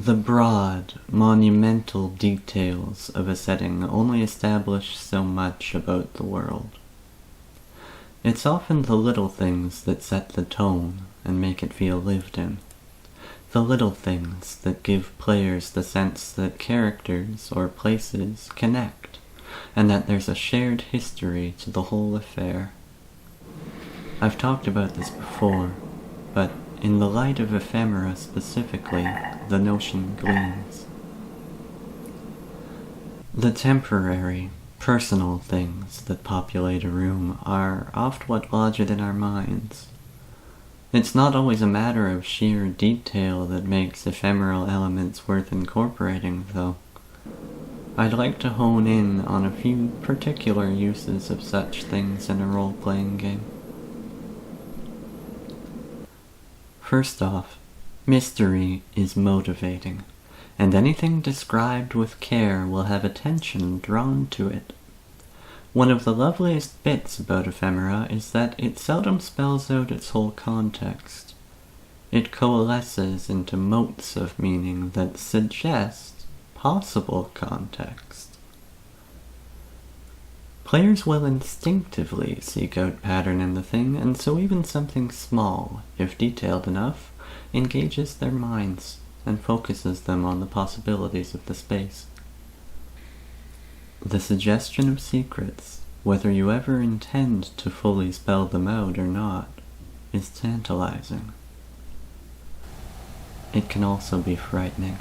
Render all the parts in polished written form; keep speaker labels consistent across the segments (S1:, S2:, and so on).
S1: The broad, monumental details of a setting only establish so much about the world. It's often the little things that set the tone and make it feel lived in. The little things that give players the sense that characters or places connect, and that there's a shared history to the whole affair. I've talked about this before, but in the light of ephemera specifically, the notion gleams. The temporary, personal things that populate a room are oft what lodge it in our minds. It's not always a matter of sheer detail that makes ephemeral elements worth incorporating, though. I'd like to hone in on a few particular uses of such things in a role-playing game. First off, mystery is motivating, and anything described with care will have attention drawn to it. One of the loveliest bits about ephemera is that it seldom spells out its whole context. It coalesces into motes of meaning that suggest possible context. Players will instinctively seek out pattern in the thing, and so even something small, if detailed enough, engages their minds and focuses them on the possibilities of the space. The suggestion of secrets, whether you ever intend to fully spell them out or not, is tantalizing. It can also be frightening.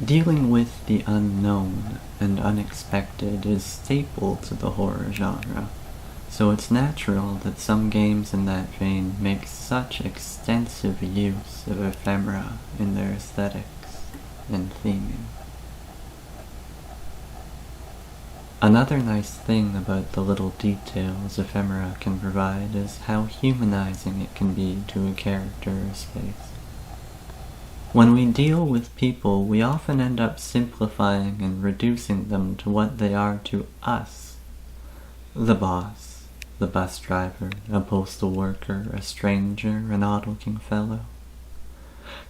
S1: Dealing with the unknown and unexpected is staple to the horror genre, so it's natural that some games in that vein make such extensive use of ephemera in their aesthetics and theming. Another nice thing about the little details ephemera can provide is how humanizing it can be to a character or space. When we deal with people, we often end up simplifying and reducing them to what they are to us. The boss, the bus driver, a postal worker, a stranger, an odd-looking fellow.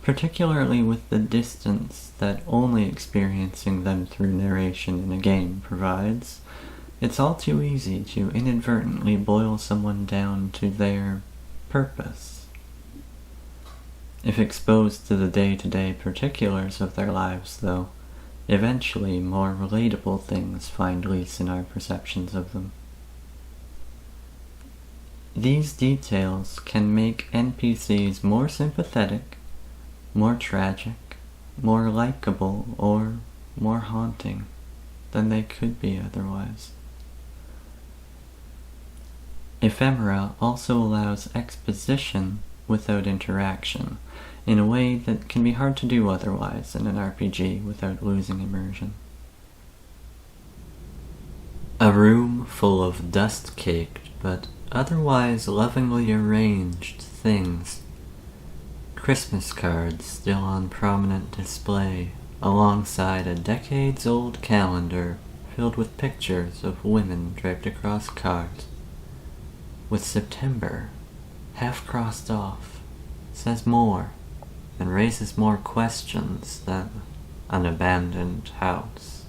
S1: Particularly with the distance that only experiencing them through narration in a game provides, it's all too easy to inadvertently boil someone down to their purpose. If exposed to the day-to-day particulars of their lives, though, eventually more relatable things find lease in our perceptions of them. These details can make NPCs more sympathetic, more tragic, more likable, or more haunting than they could be otherwise. Ephemera also allows exposition without interaction, in a way that can be hard to do otherwise in an RPG without losing immersion. A room full of dust-caked but otherwise lovingly arranged things. Christmas cards still on prominent display, alongside a decades-old calendar filled with pictures of women draped across cards, with September half crossed off, says more, and raises more questions than an abandoned house.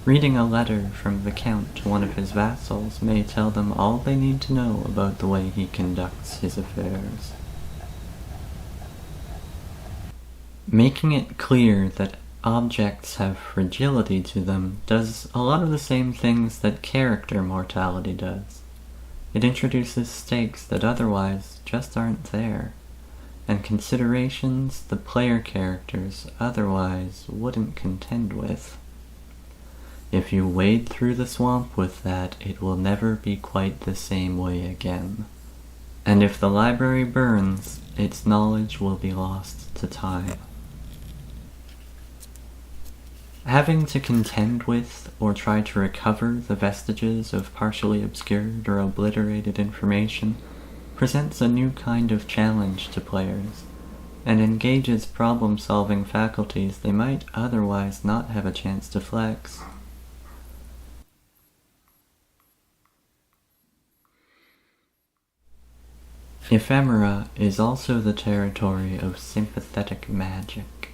S1: Reading a letter from the Count to one of his vassals may tell them all they need to know about the way he conducts his affairs. Making it clear that objects have fragility to them does a lot of the same things that character mortality does. It introduces stakes that otherwise just aren't there, and considerations the player characters otherwise wouldn't contend with. If you wade through the swamp with that, it will never be quite the same way again. And if the library burns, its knowledge will be lost to time. Having to contend with or try to recover the vestiges of partially obscured or obliterated information presents a new kind of challenge to players, and engages problem-solving faculties they might otherwise not have a chance to flex. Ephemera is also the territory of sympathetic magic.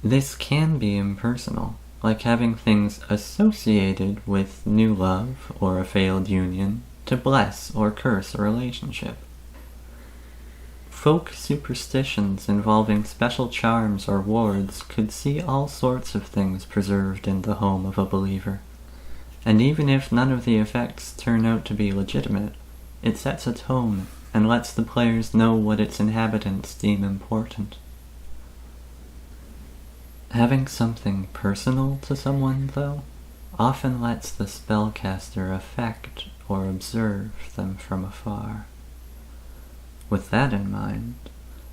S1: This can be impersonal, like having things associated with new love or a failed union to bless or curse a relationship. Folk superstitions involving special charms or wards could see all sorts of things preserved in the home of a believer, and even if none of the effects turn out to be legitimate, it sets a tone and lets the players know what its inhabitants deem important. Having something personal to someone, though, often lets the spellcaster affect or observe them from afar. With that in mind,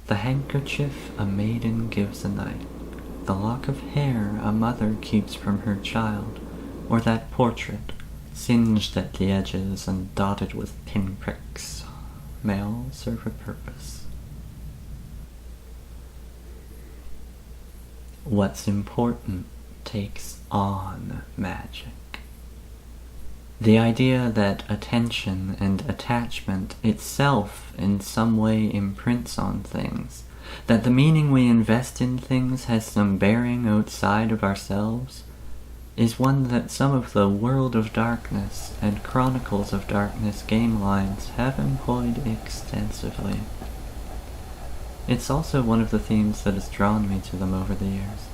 S1: the handkerchief a maiden gives a knight, the lock of hair a mother keeps from her child, or that portrait, singed at the edges and dotted with pinpricks, may all serve a purpose. What's important takes on magic. The idea that attention and attachment itself in some way imprints on things, that the meaning we invest in things has some bearing outside of ourselves, is one that some of the World of Darkness and Chronicles of Darkness game lines have employed extensively. It's also one of the themes that has drawn me to them over the years.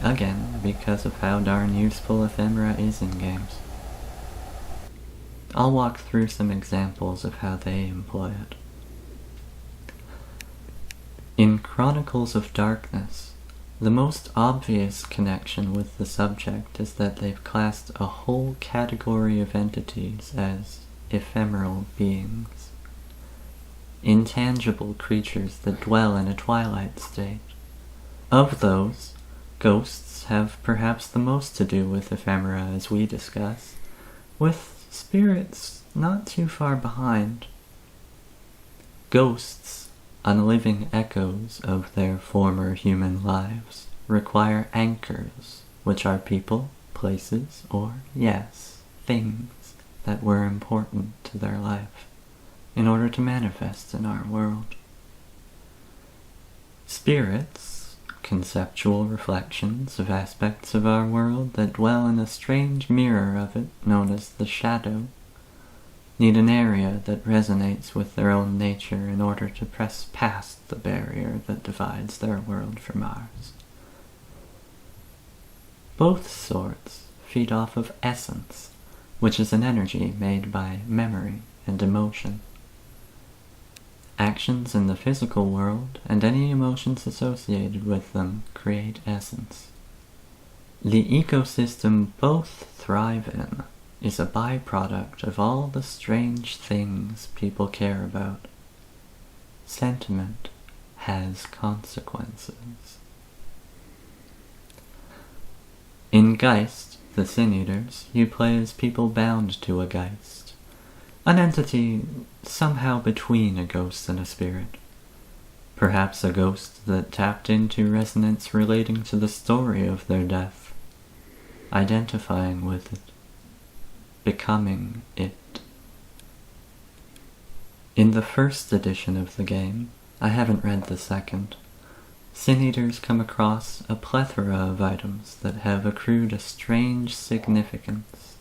S1: Again, because of how darn useful Ephemera is in games. I'll walk through some examples of how they employ it. In Chronicles of Darkness, the most obvious connection with the subject is that they've classed a whole category of entities as ephemeral beings, intangible creatures that dwell in a twilight state. Of those, ghosts have perhaps the most to do with ephemera as we discuss, with spirits not too far behind. Ghosts, unliving echoes of their former human lives, require anchors, which are people, places, or, yes, things that were important to their life, in order to manifest in our world. Spirits, conceptual reflections of aspects of our world that dwell in a strange mirror of it known as the shadow, need an area that resonates with their own nature in order to press past the barrier that divides their world from ours. Both sorts feed off of essence, which is an energy made by memory and emotion. Actions in the physical world and any emotions associated with them create essence. The ecosystem both thrive in is a byproduct of all the strange things people care about. Sentiment has consequences. In Geist, the Sin Eaters, you play as people bound to a Geist, an entity somehow between a ghost and a spirit. Perhaps a ghost that tapped into resonance relating to the story of their death, identifying with it, becoming it. In the first edition of the game, I haven't read the second, Sin Eaters come across a plethora of items that have accrued a strange significance,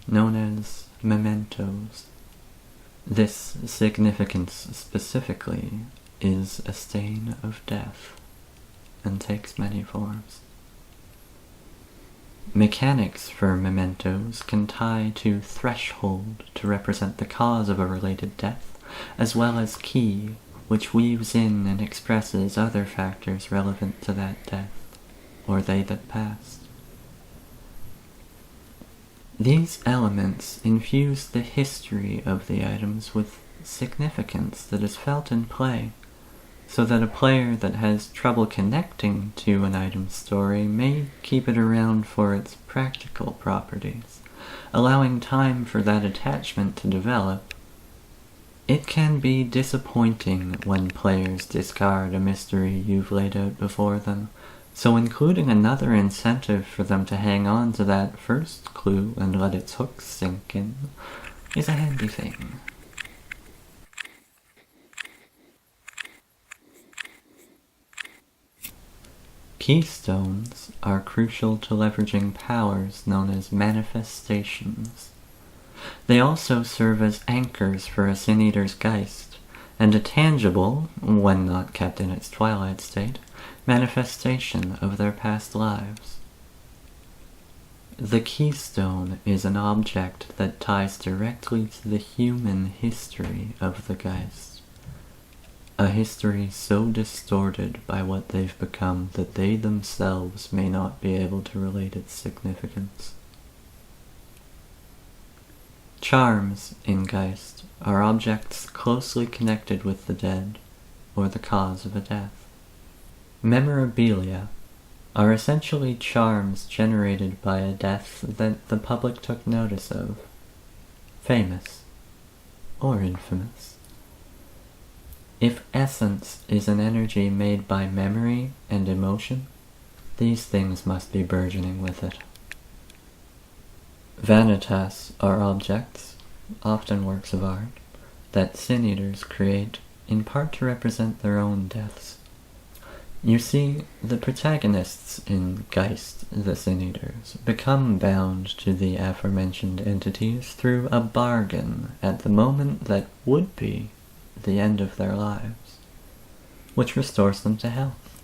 S1: known as mementos. This significance specifically is a stain of death, and takes many forms. Mechanics for mementos can tie to threshold to represent the cause of a related death, as well as key, which weaves in and expresses other factors relevant to that death, or they that passed. These elements infuse the history of the items with significance that is felt in play, so that a player that has trouble connecting to an item's story may keep it around for its practical properties, allowing time for that attachment to develop. It can be disappointing when players discard a mystery you've laid out before them, so including another incentive for them to hang on to that first clue and let its hooks sink in is a handy thing. Keystones are crucial to leveraging powers known as manifestations. They also serve as anchors for a Sin Eater's Geist, and a tangible, when not kept in its twilight state, manifestation of their past lives. The keystone is an object that ties directly to the human history of the Geist, a history so distorted by what they've become that they themselves may not be able to relate its significance. Charms in Geist are objects closely connected with the dead, or the cause of a death. Memorabilia are essentially charms generated by a death that the public took notice of, famous or infamous. If essence is an energy made by memory and emotion, these things must be burgeoning with it. Vanitas are objects, often works of art, that Sin Eaters create in part to represent their own deaths. You see, the protagonists in Geist, the Sin Eaters, become bound to the aforementioned entities through a bargain at the moment that would be the end of their lives, which restores them to health.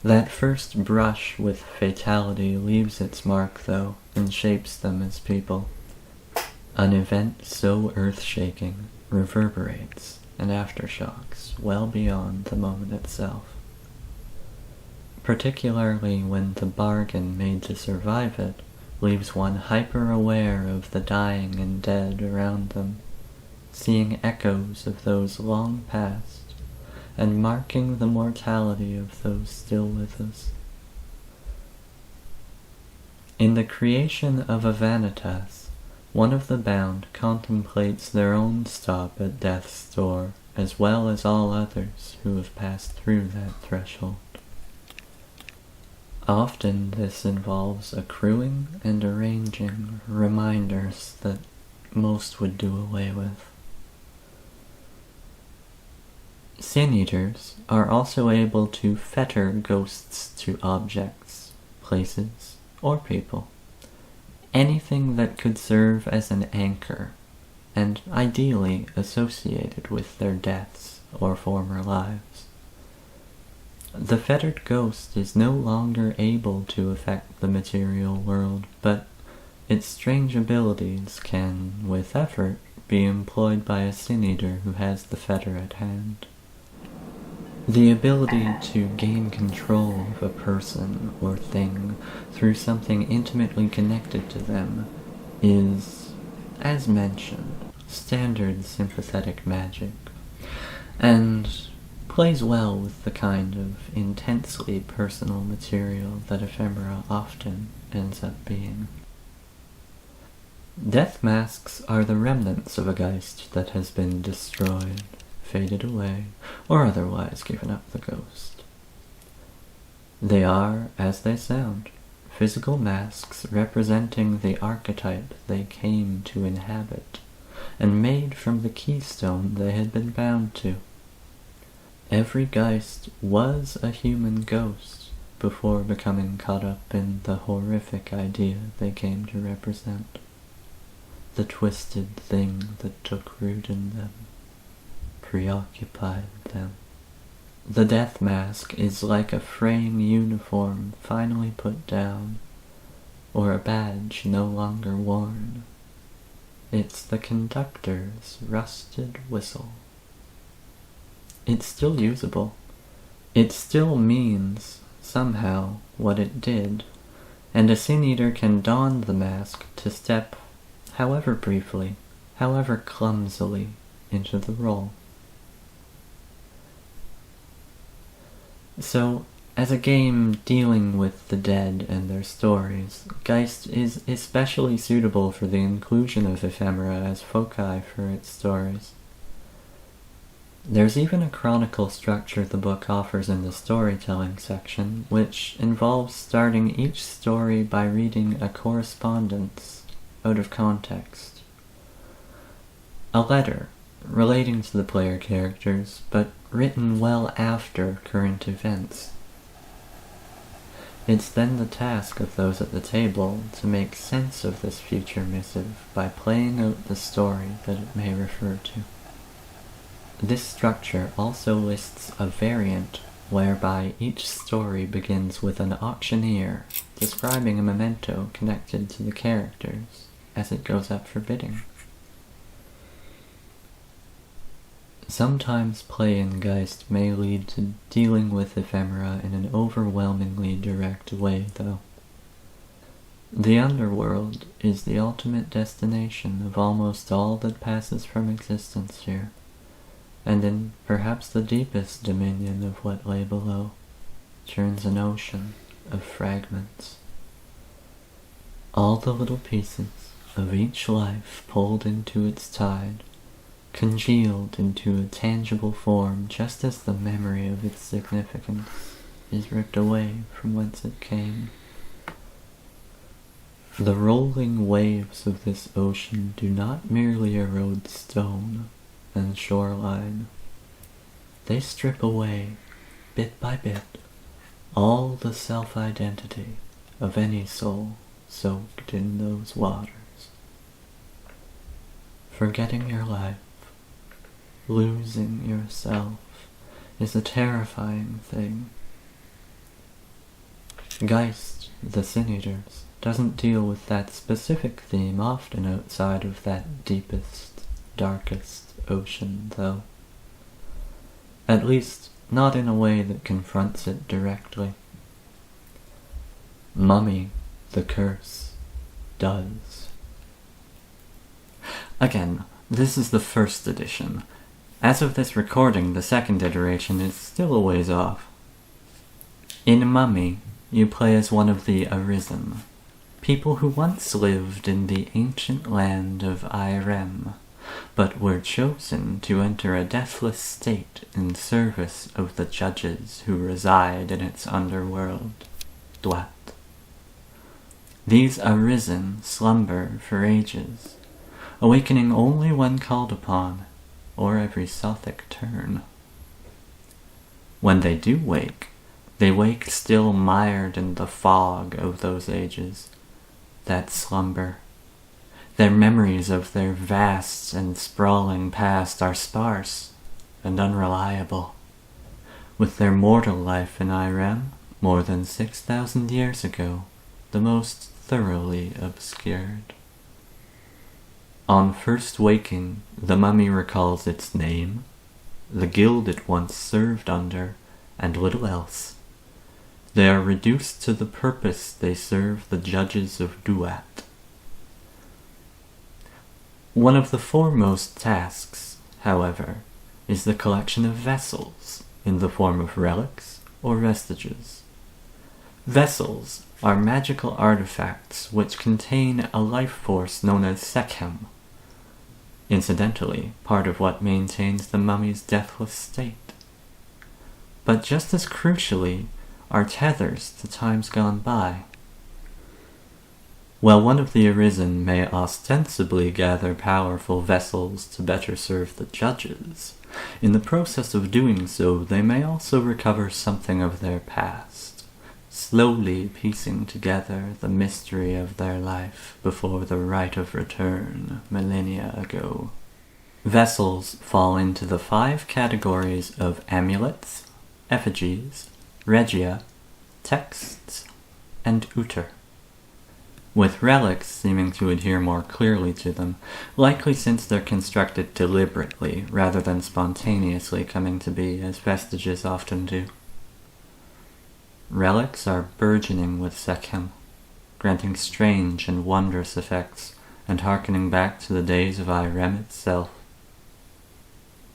S1: That first brush with fatality leaves its mark, though, and shapes them as people. An event so earth-shaking reverberates and aftershocks well beyond the moment itself. Particularly when the bargain made to survive it leaves one hyper-aware of the dying and dead around them, seeing echoes of those long past, and marking the mortality of those still with us. In the creation of a vanitas, one of the bound contemplates their own stop at death's door, as well as all others who have passed through that threshold. Often this involves accruing and arranging reminders that most would do away with. Sin Eaters are also able to fetter ghosts to objects, places, or people. Anything that could serve as an anchor, and ideally associated with their deaths or former lives. The fettered ghost is no longer able to affect the material world, but its strange abilities can, with effort, be employed by a Sin Eater who has the fetter at hand. The ability to gain control of a person or thing through something intimately connected to them is, as mentioned, standard sympathetic magic, and plays well with the kind of intensely personal material that Ephemera often ends up being. Death masks are the remnants of a Geist that has been destroyed, faded away, or otherwise given up the ghost. They are, as they sound, physical masks representing the archetype they came to inhabit, and made from the keystone they had been bound to. Every Geist was a human ghost before becoming caught up in the horrific idea they came to represent. The twisted thing that took root in them, preoccupied them. The death mask is like a fraying uniform finally put down, or a badge no longer worn. It's the conductor's rusted whistle. It's still usable. It still means, somehow, what it did, and a Sin Eater can don the mask to step, however briefly, however clumsily, into the role. So, as a game dealing with the dead and their stories, Geist is especially suitable for the inclusion of Ephemera as foci for its stories. There's even a chronicle structure the book offers in the storytelling section, which involves starting each story by reading a correspondence out of context. A letter relating to the player characters, but written well after current events. It's then the task of those at the table to make sense of this future missive by playing out the story that it may refer to. This structure also lists a variant whereby each story begins with an auctioneer describing a memento connected to the characters as it goes up for bidding. Sometimes play in Geist may lead to dealing with ephemera in an overwhelmingly direct way, though. The underworld is the ultimate destination of almost all that passes from existence here, and in perhaps the deepest dominion of what lay below, churns an ocean of fragments. All the little pieces of each life pulled into its tide, congealed into a tangible form just as the memory of its significance is ripped away from whence it came. The rolling waves of this ocean do not merely erode stone and shoreline. They strip away, bit by bit, all the self-identity of any soul soaked in those waters. Forgetting your life, losing yourself, is a terrifying thing. Geist, the Sin Eaters, doesn't deal with that specific theme often outside of that deepest, darkest ocean, though. At least, not in a way that confronts it directly. Mummy, the Curse, does. Again, this is the first edition. As of this recording, the second iteration is still a ways off. In Mummy, you play as one of the Arisen, people who once lived in the ancient land of Irem, but were chosen to enter a deathless state in service of the judges who reside in its underworld, Dwat. These Arisen slumber for ages, awakening only when called upon, or every Sothic turn. When they do wake, they wake still mired in the fog of those ages, that slumber. Their memories of their vast and sprawling past are sparse and unreliable, with their mortal life in Irem, more than 6,000 years ago, the most thoroughly obscured. On first waking, the mummy recalls its name, the guild it once served under, and little else. They are reduced to the purpose they serve the judges of Duat. One of the foremost tasks, however, is the collection of vessels in the form of relics or vestiges. Vessels are magical artifacts which contain a life force known as Sekhem, incidentally part of what maintains the mummy's deathless state. But just as crucially are tethers to times gone by. While one of the Arisen may ostensibly gather powerful vessels to better serve the judges, in the process of doing so they may also recover something of their past, slowly piecing together the mystery of their life before the rite of return millennia ago. Vessels fall into the 5 categories of amulets, effigies, regia, texts, and uter, with relics seeming to adhere more clearly to them, likely since they're constructed deliberately rather than spontaneously coming to be as vestiges often do. Relics are burgeoning with Sekhem, granting strange and wondrous effects, and harkening back to the days of Irem itself.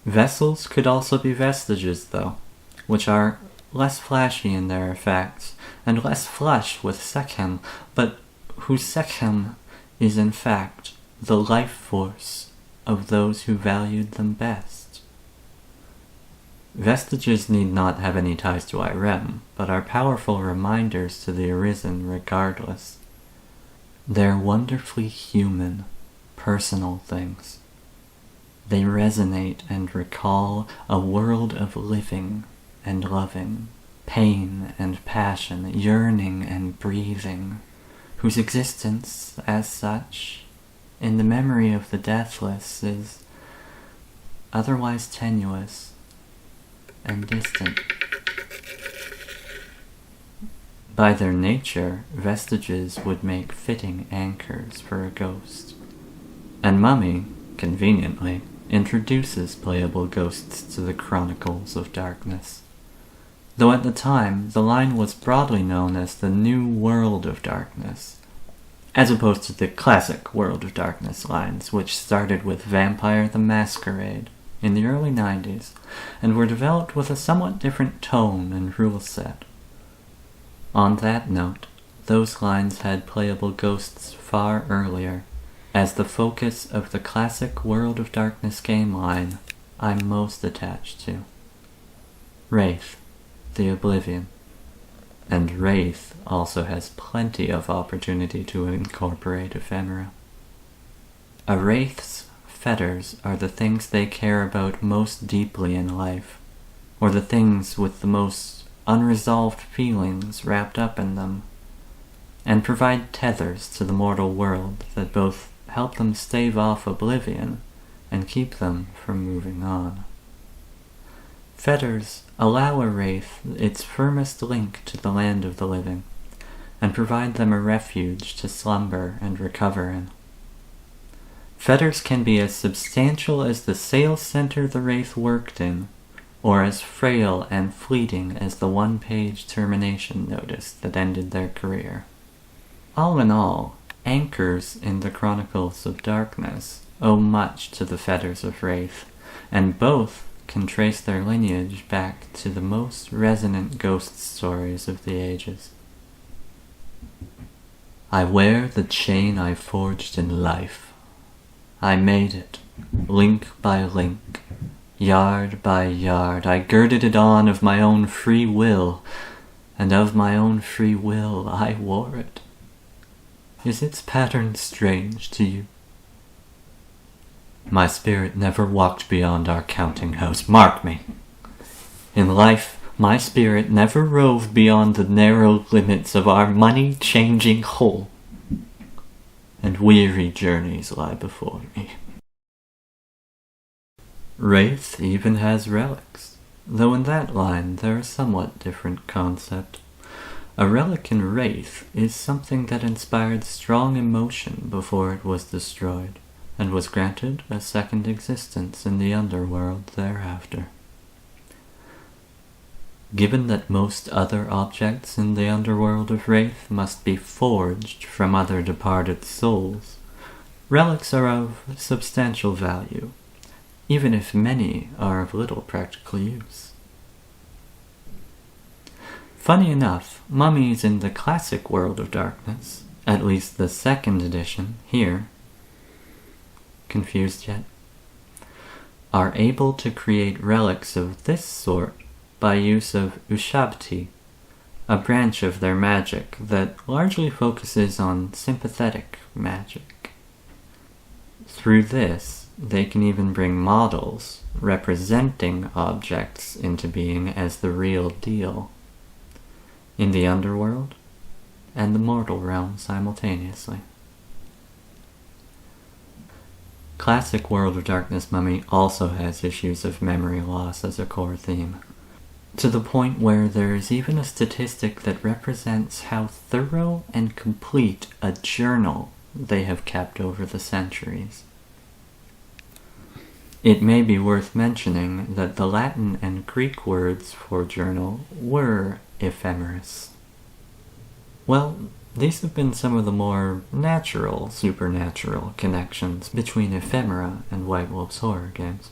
S1: Vessels could also be vestiges, though, which are less flashy in their effects, and less flush with Sekhem, but whose Sekhem is in fact the life force of those who valued them best. Vestiges need not have any ties to Irem, but are powerful reminders to the Arisen regardless. They're wonderfully human, personal things. They resonate and recall a world of living and loving pain and passion, yearning and breathing, whose existence, as such, in the memory of the deathless is otherwise tenuous and distant. By their nature, vestiges would make fitting anchors for a ghost. And Mummy, conveniently, introduces playable ghosts to the Chronicles of Darkness. Though at the time, the line was broadly known as the New World of Darkness, as opposed to the classic World of Darkness lines, which started with Vampire the Masquerade in the early 90s, and were developed with a somewhat different tone and rule set. On that note, those lines had playable ghosts far earlier, as the focus of the classic World of Darkness game line I'm most attached to. Wraith, the Oblivion. And Wraith also has plenty of opportunity to incorporate ephemera. A Wraith's fetters are the things they care about most deeply in life, or the things with the most unresolved feelings wrapped up in them, and provide tethers to the mortal world that both help them stave off oblivion and keep them from moving on. Fetters allow a wraith its firmest link to the land of the living, and provide them a refuge to slumber and recover in. Fetters can be as substantial as the sales center the wraith worked in, or as frail and fleeting as the one-page termination notice that ended their career. All in all, anchors in the Chronicles of Darkness owe much to the fetters of Wraith, and both can trace their lineage back to the most resonant ghost stories of the ages. I wear the chain I forged in life. I made it, link by link, yard by yard. I girded it on of my own free will, and of my own free will I wore it. Is its pattern strange to you? My spirit never walked beyond our counting house, mark me. In life, my spirit never roved beyond the narrow limits of our money-changing hole, and weary journeys lie before me. Wraith even has relics, though in that line they're a somewhat different concept. A relic in Wraith is something that inspired strong emotion before it was destroyed, and was granted a second existence in the underworld thereafter. Given that most other objects in the underworld of Wraith must be forged from other departed souls, relics are of substantial value, even if many are of little practical use. Funny enough, mummies in the classic World of Darkness, at least the second edition, here, confused yet, are able to create relics of this sort by use of Ushabti, a branch of their magic that largely focuses on sympathetic magic. Through this, they can even bring models representing objects into being as the real deal, in the underworld and the mortal realm simultaneously. Classic World of Darkness Mummy also has issues of memory loss as a core theme, to the point where there is even a statistic that represents how thorough and complete a journal they have kept over the centuries. It may be worth mentioning that the Latin and Greek words for journal were ephemeris. Well, these have been some of the more natural, supernatural connections between Ephemera and White Wolf's horror games.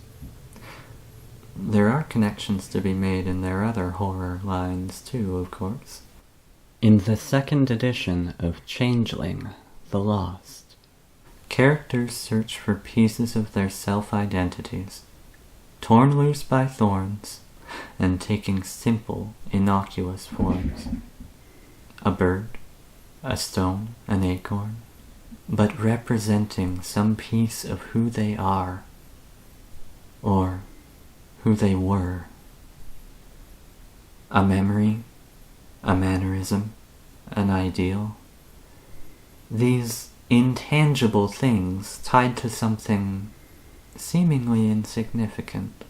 S1: There are connections to be made in their other horror lines too, of course. In the second edition of Changeling, The Lost, characters search for pieces of their self-identities, torn loose by thorns, and taking simple, innocuous forms. A bird, a stone, an acorn, but representing some piece of who they are, or who they were. a memory, a mannerism, an ideal. These intangible things tied to something seemingly insignificant.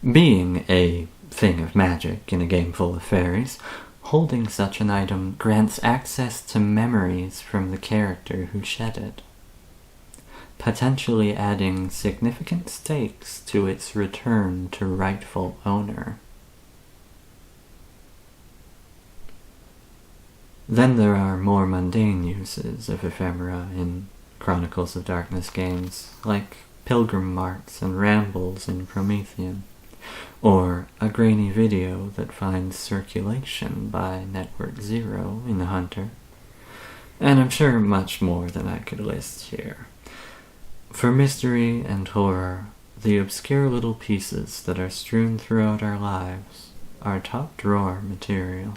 S1: Being a thing of magic in a game full of fairies, holding such an item grants access to memories from the character who shed it, potentially adding significant stakes to its return to rightful owner. Then there are more mundane uses of ephemera in Chronicles of Darkness games, like pilgrim marks and rambles in Promethean, or a grainy video that finds circulation by Network Zero in The Hunter, and I'm sure much more than I could list here. For mystery and horror, the obscure little pieces that are strewn throughout our lives are top drawer material.